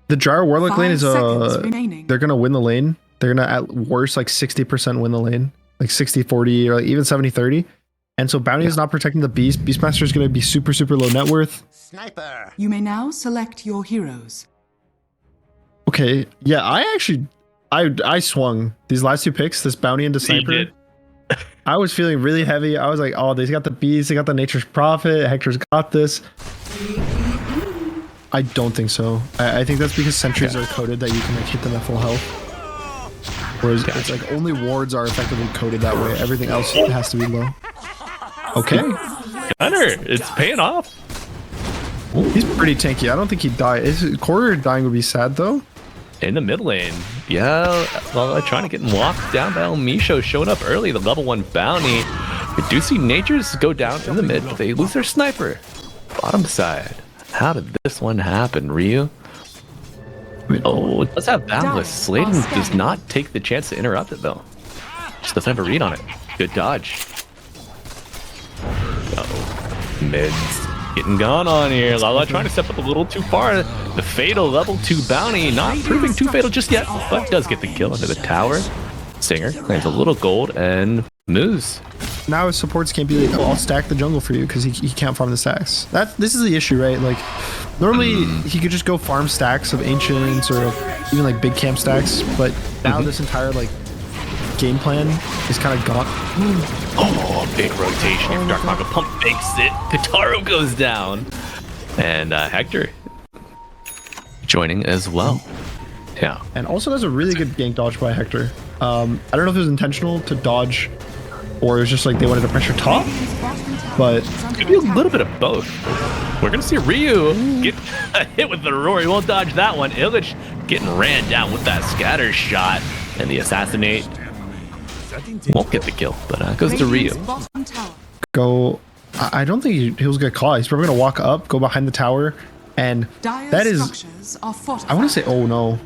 The Gyro Warlock lane is remaining. they're gonna win the lane. They're gonna at worst like 60% win the lane, like 60-40 or like even 70-30. And so Bounty is not protecting the Beast. Beastmaster is gonna be super low net worth. Sniper. You may now select your heroes. Okay, yeah, I swung these last two picks, this Bounty into Sniper. I was feeling really heavy. I was like, oh, they got the Beast, they got the Nature's Prophet, Hector's got this. I don't think so. I think that's because sentries are coded that you can like hit them at full health. Whereas it's like only wards are effectively coded that way. Everything else has to be low. Okay. Gunner, it's paying off. He's pretty tanky. I don't think he'd die. Quarter dying would be sad though. In the mid lane. Yeah, well, trying to get walked down by El showing up early. The level 1 bounty. We do see Nature's go down in the mid, but they lose their sniper. Bottom side. How did this one happen, Ryu? Oh, it does have Boundless. Sladen does not take the chance to interrupt it, though. Just doesn't have a read on it. Good dodge. Uh-oh. Mids getting gone on here. Lala trying to step up a little too far. The fatal level 2 bounty. Not proving too fatal just yet, but does get the kill into the tower. Stinger claims a little gold and moves. Now his supports can't be like, oh, I'll stack the jungle for you because he can't farm the stacks. This is the issue, right? Like normally he could just go farm stacks of ancients or even like big camp stacks, but now this entire like game plan is kind of gone. Oh, big rotation here. Dark Mago pump fakes it. Kataro goes down. And Hector joining as well. Yeah. And also there's a really good gank dodge by Hector. I don't know if it was intentional to dodge or it was just like they wanted to pressure top, but could be a little bit of both. We're gonna see Ryu get hit with the roar. He won't dodge that one. Illich getting ran down with that scatter shot, and the assassinate won't get the kill, but goes to Ryu. Go. I don't think he was gonna call. He's probably gonna walk up, go behind the tower, and that is. I want to say, oh no.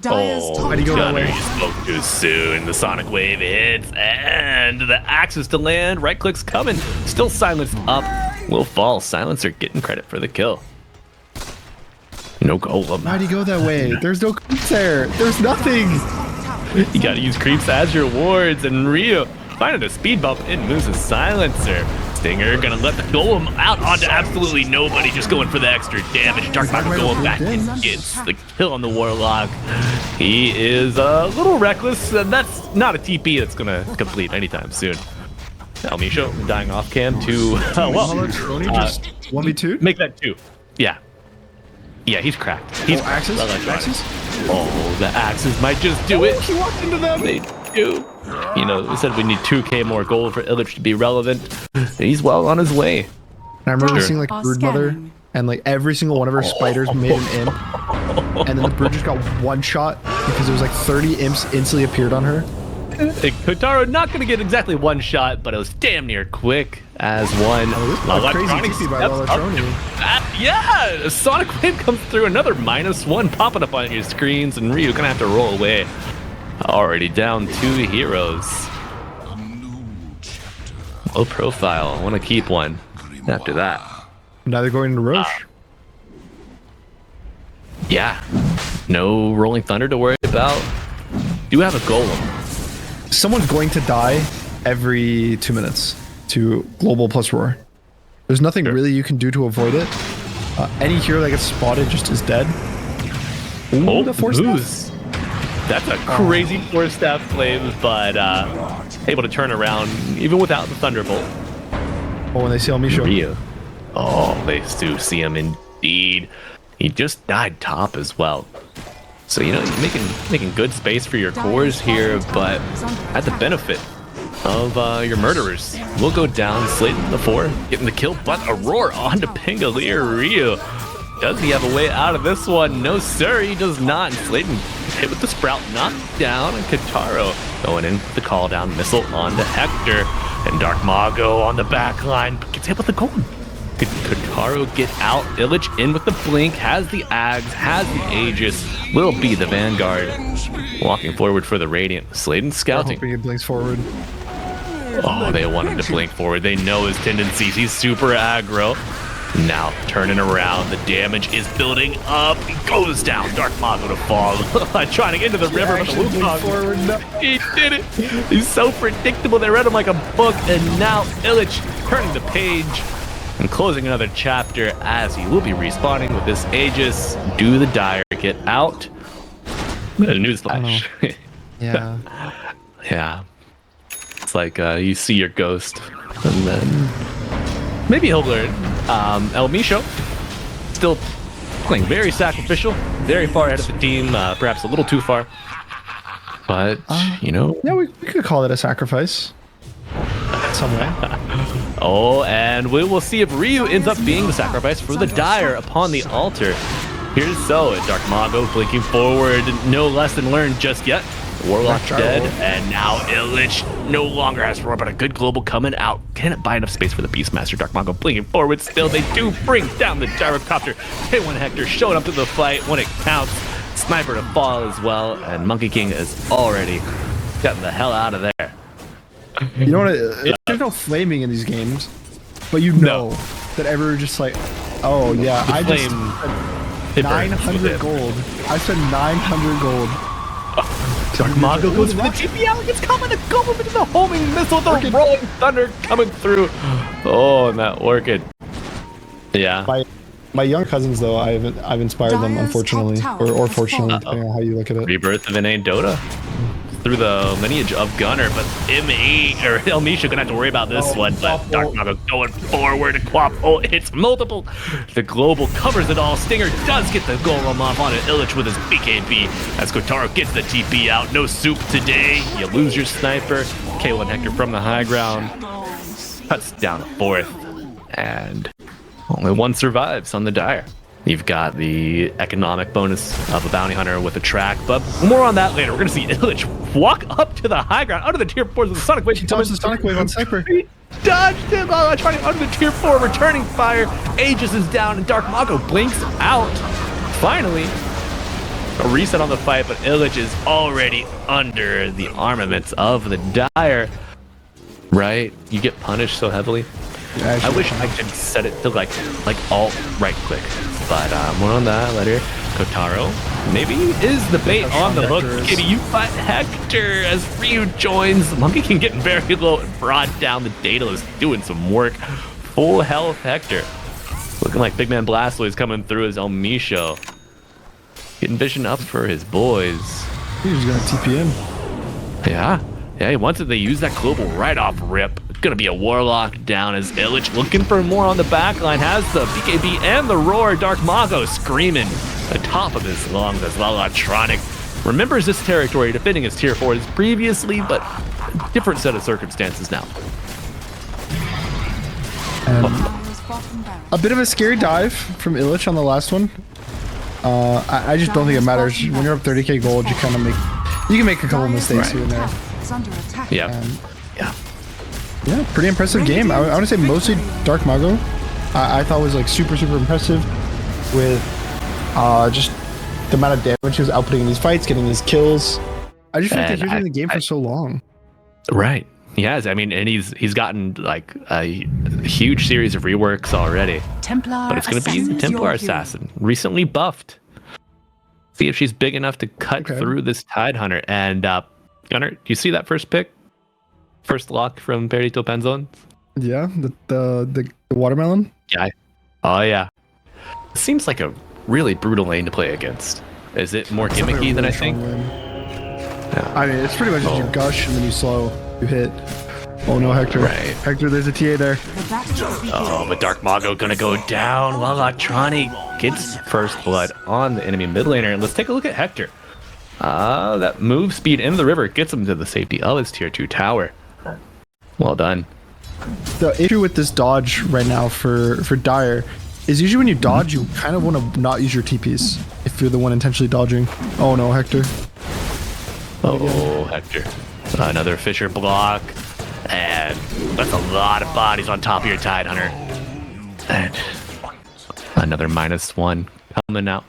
Oh, Gunner, you spoke too soon. The Sonic Wave hits, and the axes to land. Right click's coming. Still silenced up. Will fall. Silencer getting credit for the kill. No golem. Why'd he go that way? There's no creeps there. There's nothing. You gotta use creeps as your wards, and Ryu finding a speed bump in moves a silencer. Stinger gonna let the golem out onto absolutely nobody, just going for the extra damage. Dark Mago going back and gets the kill on the Warlock. He is a little reckless, and that's not a TP that's gonna complete anytime soon. Elmisho dying off cam to, just 1v2? Make that 2. Yeah. Yeah, he's cracked. He's axes? Oh, the axes might just do it. He walked into them. They do. You know, we said we need 2k more gold for Illich to be relevant. He's well on his way. And I remember seeing like Broodmother, and like every single one of her spiders made an imp, and then the Brood just got one shot because there was like 30 imps instantly appeared on her. Kotaro not going to get exactly one shot, but it was damn near quick as one. Crazy TP by Electronic. Yeah, Sonic Wave comes through, another -1 popping up on your screens, and Ryu gonna have to roll away. Already down 2 heroes. Low profile. I want to keep one after that. Now they're going to Roche. Yeah. No Rolling Thunder to worry about. Do have a golem. Someone's going to die every 2 minutes to Global plus Roar. There's nothing really you can do to avoid it. Any hero that gets spotted just is dead. Ooh, the force moves. That's a crazy 4-step flame, but able to turn around even without the Thunderbolt. Oh, when they see Elmisho. Oh, they do see him indeed. He just died top as well. So, you know, you're making good space for your cores here, but at the benefit of your murderers. Will go down, Slayton the 4, getting the kill, but a roar onto Pingalier. Ryu. Does he have a way out of this one? No, sir, he does not. Slayton hit with the Sprout, knocked down, and Kataro going in with the call down missile onto Hector. And Dark Mago on the back line, gets hit with the golem. Could Kataro get out? Illich in with the blink, has the Ags, has the Aegis, will be the Vanguard. Walking forward for the Radiant. Slayton scouting. Hoping he blinks forward. Oh, they want him to blink forward. They know his tendencies. He's super aggro. Now turning around, the damage is building up. He goes down. Dark Mago to fall. Trying to get into the river, but the Wukong forward. No. He did it. He's so predictable. They read him like a book, and now Illich turning the page and closing another chapter as he will be respawning with this Aegis. Do the Dire get out? Newsflash. Yeah. Yeah. It's like you see your ghost, and then maybe he'll learn. El Misho still playing very sacrificial, very far ahead of the team, perhaps a little too far. But, you know. Yeah, we could call it a sacrifice. Some way. Oh, and we will see if Ryu ends up being the sacrifice for the Dire upon the altar. Here's Zoe, Dark Mago blinking forward. No lesson learned just yet. Warlock's dead, and now Illich no longer has roar, but a good global coming out. Can it buy enough space for the Beastmaster? Dark Mago blinking forward still. They do bring down the gyrocopter. K1 Hector showing up to the fight when it counts. Sniper to fall as well, and Monkey King is already getting the hell out of there. You know what? There's no flaming in these games, but you know that everyone just like, oh yeah, I just spent 900 gold. I spent 900 gold. Dark Mago goes for the TP out. It's coming to go into the homing missile. The rolling thunder coming through. Oh, and that Orchid. Yeah. My young cousins, though, I've inspired them, unfortunately, or fortunately, depending on how you look at it. Rebirth of NA Dota through the lineage of Gunner, but M80 or El Misha gonna have to worry about this one. But Dark Mago going forward. Quap. Oh, it's multiple. The global covers it all. Stinger does get the golem off on it. Illich with his BKB as Kotaro gets the TP out. No soup today. You lose your sniper. K1 Hector from the high ground cuts down a fourth, and only one survives on the Dire. You've got the economic bonus of a bounty hunter with a track, but more on that later. We're going to see Illich walk up to the high ground, out of the tier 4s with the Sonic Wave. He dodged the Sonic Wave on Sniper. He dodged him, trying out of the tier 4, returning fire. Aegis is down, and Dark Mago blinks out. Finally, a reset on the fight, but Illich is already under the armaments of the Dire. Right? You get punished so heavily. Yeah, I wish I could set it to like alt right click, but more on that later. Kotaro maybe is the bait on the hook. Kitty, you fight Hector as Ryu joins. Monkey King getting very low and brought down. The Daedalus doing some work. Full health Hector. Looking like Big Man Blastoise coming through as El Misho. Getting vision up for his boys. He's gonna TP in. Yeah, he wants it. They use that global right off rip. Gonna be a Warlock down as Illich looking for more on the back line. Has the BKB and the roar. Dark Mago screaming the top of his lungs as Lalatronic remembers this territory, defending his tier 4s previously, but different set of circumstances now. A bit of a scary dive from Illich on the last one. I just don't think it matters. When you're up 30k gold, you kind of you can make a couple mistakes here and there. Yeah, pretty impressive game. I want to say mostly Dark Mago. I thought was like super impressive with just the amount of damage he was outputting in these fights, getting these kills. I just feel like he's been in the game for so long. Right. He has. I mean, and he's gotten like a huge series of reworks already. But it's going to be the Templar Assassin, recently buffed. See if she's big enough to cut through this Tide Hunter. And Gunnar, do you see that first pick? First lock from PERRITO PANZON? Yeah, the watermelon? Yeah. Oh, yeah. It seems like a really brutal lane to play against. Is it more gimmicky than I think? Yeah. I mean, it's pretty much just you gush and then you slow, you hit. Oh no, Hector. Right. Hector, there's a TA there. Oh, but Dark Mago gonna go down. Lalatronic gets first blood on the enemy mid laner. And let's take a look at Hector. That move speed in the river gets him to the safety of his tier 2 tower. Well done. The issue with this dodge right now for Dire is usually when you dodge, you kind of want to not use your TPs if you're the one intentionally dodging. Oh no, Hector. Oh, Hector. Another Fisher block. And that's a lot of bodies on top of your Tide Hunter. And another -1 coming out.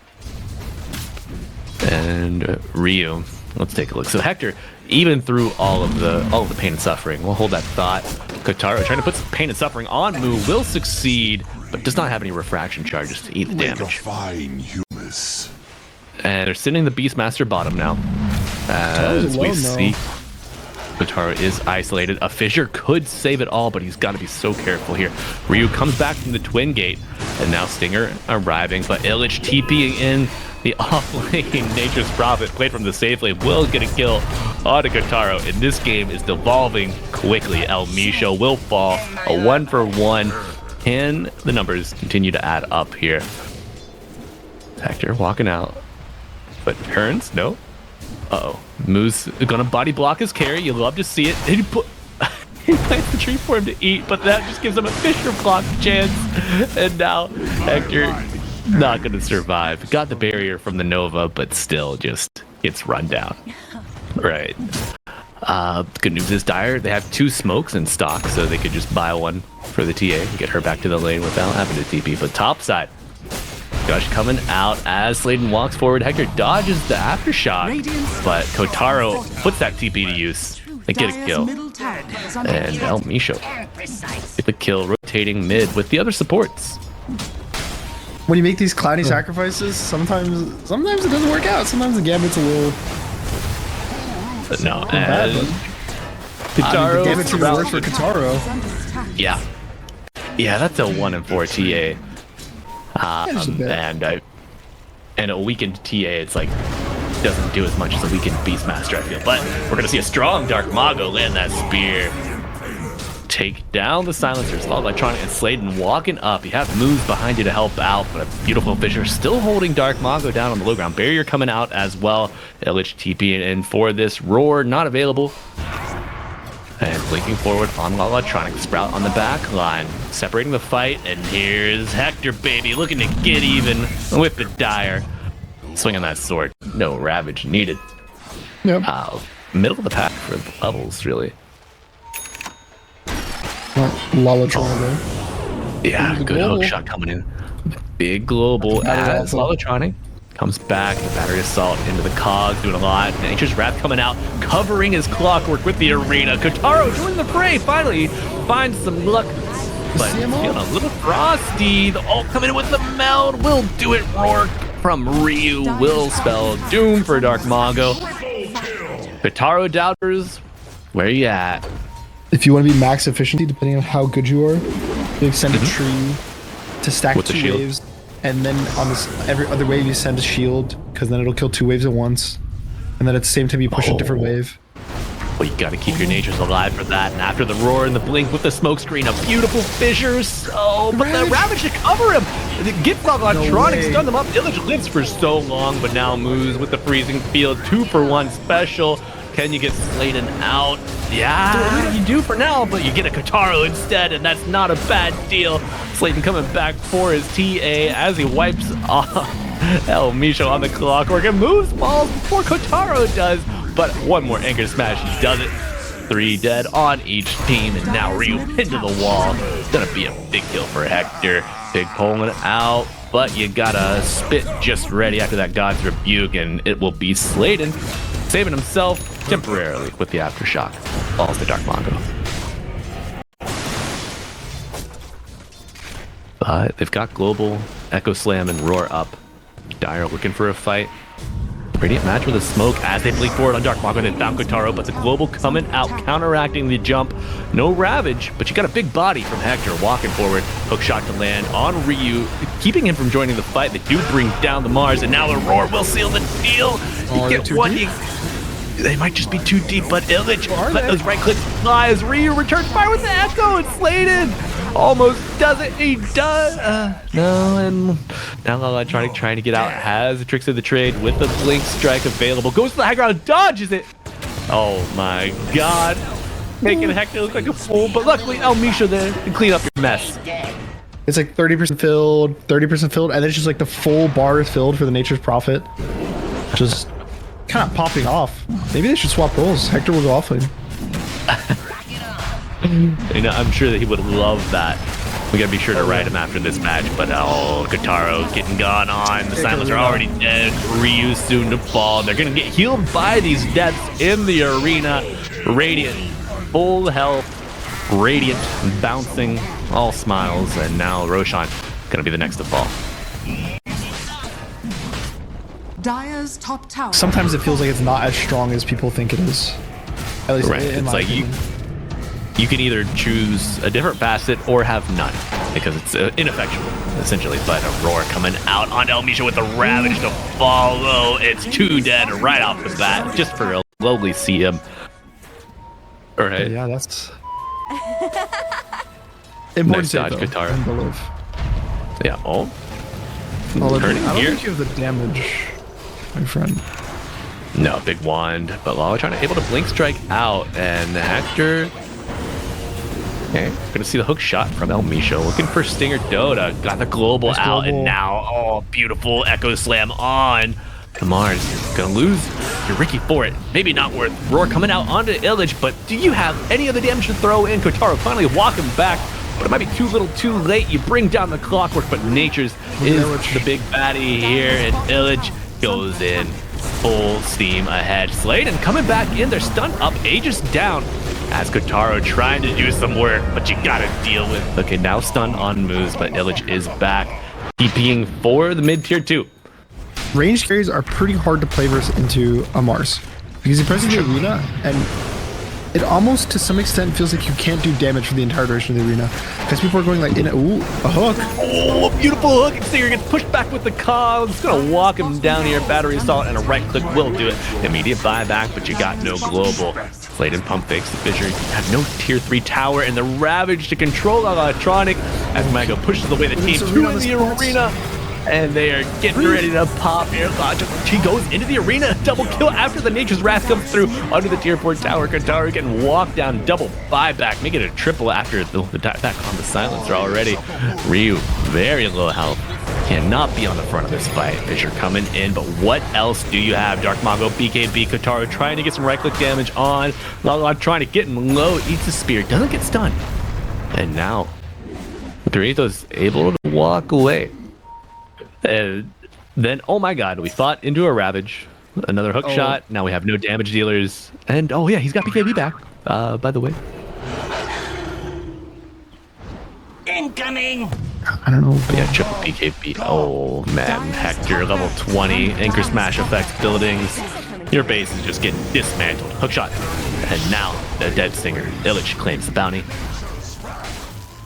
And Ryu. Let's take a look. So Hector, even through all of the pain and suffering, we'll hold that thought. Kotaro trying to put some pain and suffering on Mu will succeed, but does not have any refraction charges to eat the Like a damage. fine humus. And they're sitting the Beastmaster bottom now. As we alone, see, Kotaro is isolated. A fissure could save it all, but he's got to be so careful here. Ryu comes back from the Twin Gate, and now Stinger arriving, but Illich TPing in the off-lane. Nature's Prophet, played from the safe lane, will get a kill on Kotaro, and this game is devolving quickly. El Misho will fall, a 1-for-1. Can the numbers continue to add up here? Hector walking out, but turns, no. Uh-oh. Moose gonna body block his carry. You love to see it. He plants the tree for him to eat, but that just gives him a Fisher block chance. And now Hector not gonna survive. Got the barrier from the Nova, but still just gets run down. Right. Good news is Dire, they have 2 smokes in stock, so they could just buy one for the TA and get her back to the lane without having to TP. But top side, Gush coming out as Sladen walks forward. Hector dodges the aftershock, but Kotaro puts that TP to use and get a kill. And El Misho get the kill, rotating mid with the other supports. When you make these clowny sacrifices, sometimes it doesn't work out. Sometimes the gambit's a little But no, bad. as The Kotaro, gambit's even worse for Kotaro. yeah, that's a 1-4 TA. Just a bit. And a weakened TA, it's like doesn't do as much as a weakened Beastmaster, I feel. But we're gonna see a strong Dark Mago land that spear, take down the silencers. All Electronic and Sladen walking up. You have moves behind you to help out, but a beautiful Fisher still holding Dark Mago down on the low ground. Barrier coming out as well. Illich TP in for this roar, not available. And blinking forward on Electronic. Sprout on the back line, separating the fight. And here's Hector, baby, looking to get even with the Dire. Swinging that sword. No Ravage needed. Yep. Middle of the pack for levels, really. Lalatronic. Yeah, Ooh, the good global. hook shot coming in. Big global Battery as assault. Lalatronic comes back. The battery assault into the cogs, doing a lot. Nature's Wrath coming out, covering his clockwork with the arena. Kotaro joining the fray. Finally finds some luck, but See him feeling all? a little frosty. The ult coming in with the meld. Will do it. Rourke from Ryu will spell doom for Dark Mago. Kotaro doubters, where you at? If you want to be max efficiency, depending on how good you are, you send a tree to stack With the 2 shield. waves, and then on this every other wave you send a shield, because then it'll kill 2 waves at once, and then at the same time you push a different wave. Well, you gotta keep your natures alive for that. And after the roar and the blink with the smoke screen, a beautiful fissure. Oh, but the Ravage to cover him. The Gitfrog Electronic way. stunned him up. Illich lives for so long, but now moves with the freezing field. 2-for-1 special. Can you get Sladen out? Yeah, you do for now, but you get a Kotaro instead, and that's not a bad deal. Sladen coming back for his TA as he wipes off El Misho on the clockwork and moves balls before Kotaro does. But one more anchor smash, he does it. 3 dead on each team, and now Ryu into the wall. It's gonna be a big kill for Hector. Big pulling out, but you gotta spit just ready after that God's Rebuke, and it will be Sladen saving himself temporarily with the aftershock. Falls to Dark Mago. But they've got Global, Echo Slam, and Roar up. Dire looking for a fight. Radiant match with a smoke as they blink forward on Dark Mago and found Kotaro, but the Global coming out, counteracting the jump. No Ravage, but you got a big body from Hector walking forward. Hook shot to land on Ryu, keeping him from joining the fight. They do bring down the Mars, and now the Roar will seal the deal. You get one. They might just be too deep, but Illich let those right clicks fly as Ryu returns fire with the Echo, and Sladen almost does it. He does. No, and now Electronic trying to get out, has the tricks of the trade with the blink strike available. Goes to the high ground, dodges it. Oh my god. Making Hector look like a fool, but luckily El Misho there to clean up your mess. It's like 30% filled, 30% filled, and then it's just like the full bar is filled for the Nature's Prophet. Just kind of popping off. Maybe they should swap roles. Hector will go offlane. You know, I'm sure that he would love that. We gotta be sure to ride him after this match, but oh, Kotaro getting gone on. The Silence are already dead. Ryu soon to fall. They're gonna get healed by these deaths in the arena. Radiant, full health. Radiant, bouncing, all smiles, and now Roshan gonna be the next to fall. Dire's top tower. Sometimes it feels like it's not as strong as people think it is. At least Right. in It's my like opinion. you can either choose a different facet or have none because it's ineffectual essentially. But Aurora coming out on M80 with a Ravage to follow. It's 2 dead right off the bat just for a lowly CM. All right. Yeah, that's important Nice save, dodge, though, Katara. and Believe. Yeah. Oh. Although, Turning I don't here. think you have the damage, my friend. No, big wand, but Lala trying to able to blink strike out, and Hector. Okay, gonna see the hook shot from M80, looking for Stinger Dota. Got the global Nice out, global. and now, oh, beautiful Echo Slam on. Mars gonna lose your Ricky for it. Maybe not worth. Roar coming out onto Illich, but do you have any other damage to throw in? Kotaro finally walking back, but it might be too little too late. You bring down the clockwork, but Nature's is Illich. the big baddie here, and Illich goes in full steam ahead. Slade and coming back in, they're stunned up, Aegis down. As Kotaro trying to do some work, but you gotta deal with. Okay, now stunned on moves, but Illich is back. TPing for the mid tier 2. Range carries are pretty hard to play versus into a Mars because he presses the arena and it almost to some extent feels like you can't do damage for the entire duration of the arena because people are going like in ooh, a hook. Oh, a beautiful hook. And Stinger gets pushed back with the cogs. It's gonna walk him down here. Battery assault and a right click will do it. Immediate buyback, but you got no global. Slade and pump fakes the fissure. You have no tier 3 tower and the Ravage to control electronic as Mago pushes away the team to the arena. And they are getting ready to pop here. She goes into the arena, double kill after the Nature's Wrath comes through under the tier 4 tower. Kotaro getting walked down, double buyback, make it a triple after the attack on the silencer already. Ryu, very low health, cannot be on the front of this fight. Fisher coming in, but what else do you have? Dark Mago, BKB, Kotaro trying to get some right click damage on. Lala trying to get him low, eats a spear, doesn't get stunned. And now, PERRITO's able to walk away. And then, oh my god, we fought into a Ravage. Another hook shot. Now we have no damage dealers. And, oh yeah, he's got BKB back, by the way. Incoming! I don't know. Yeah, triple BKB. Oh man, Hector, level 20. Anchor Smash effects, buildings. Your base is just getting dismantled. Hook shot. And now, the dead Stinger. Illich claims the bounty.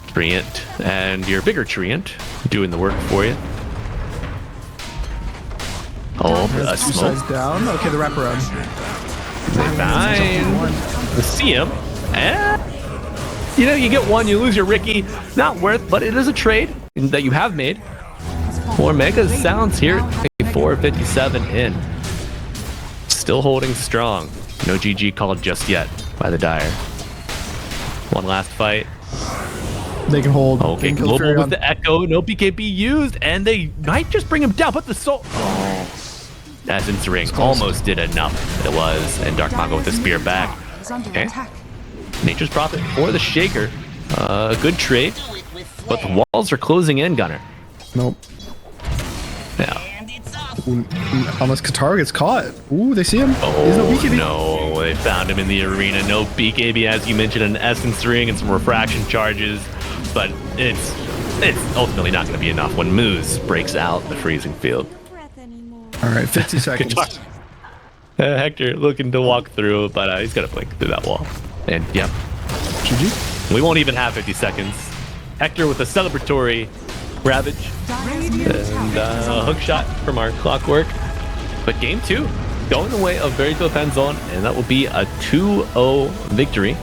Treant, and your bigger Treant doing the work for you. Oh, a Two smoke. sides down. Okay, the wraparound. They find the CM. And, you know, you get one, you lose your Ricky. Not worth, but it is a trade that you have made. 4 Mega Sounds here. 457 in. Still holding strong. No GG called just yet by the Dire. One last fight. They can hold. Okay, they can kill global Fairy with on- the Echo. No BKB used, and they might just bring him down. But the soul. Essence Ring almost did enough. It was, and Dark Mago with the spear back. Is under Okay. attack. Nature's Prophet for the Shaker. A good trade, but the walls are closing in, Gunner. Nope. Yeah. Ooh, unless Katara gets caught. Ooh, they see him. There's no Oh BKB. no, they found him in the arena. No BKB, as you mentioned, an Essence Ring and some refraction charges, but it's ultimately not going to be enough when Moose breaks out the freezing field. All right, 50 seconds. Hector looking to walk through, but he's got to blink through that wall. And yep, GG. we won't even have 50 seconds. Hector with a celebratory Ravage and a hook shot from our clockwork. But game 2 going the way of PERRITO PANZON, and that will be a 2-0 victory